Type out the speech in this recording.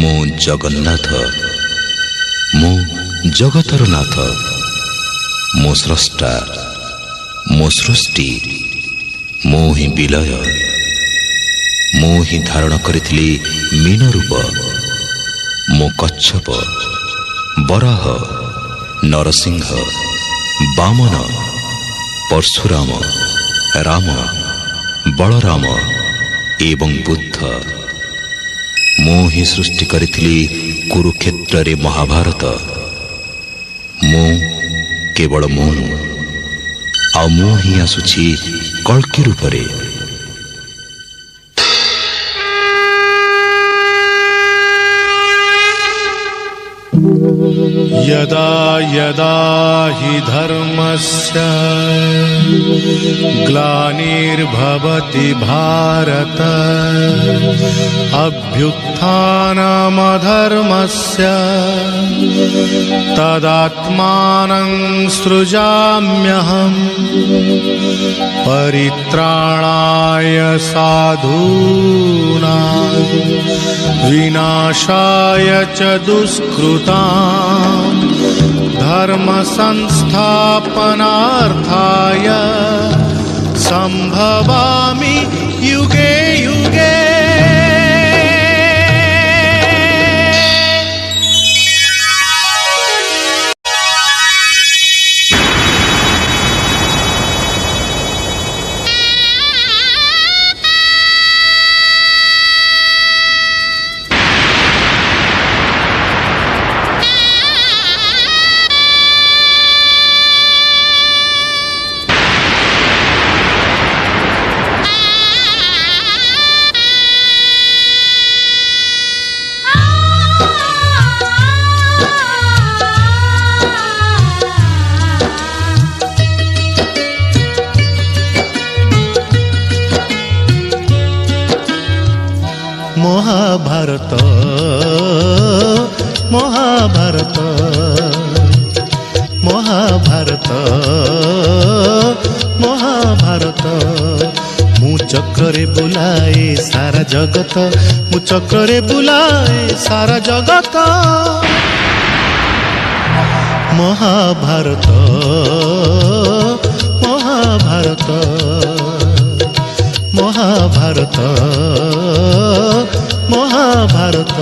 मो जगन्नाथ मो जगतर नाथ मो स्रष्टा मो सृष्टि मो ही विलय मो ही धारण करिथिली मीन रूप मो कच्छप बराह नरसिंह वामन परशुराम राम बलराम एवं बुद्ध मो ही सृष्टि करिथिली कुरुक्षेत्र रे महाभारत मो केवल मो आ मो ही आसुछि कल्कि रूप रे। यदा यदा हि धर्मस्य ग्लानिर्भवति भारत अभ्युत्थानमधर्मस्य तदात्मानं सृजाम्यहम् परित्राणाय साधूनां विनाशाय च दुष्कृतां धर्म संस्थापनार्थाय संभवामि युगे युगे। महाभारत महाभारत महाभारत महाभारत मु चक्रे बुलाए सारा जगत मु चक्रे बुलाए सारा जगत महाभारत महाभारत महाभारत महाभारत।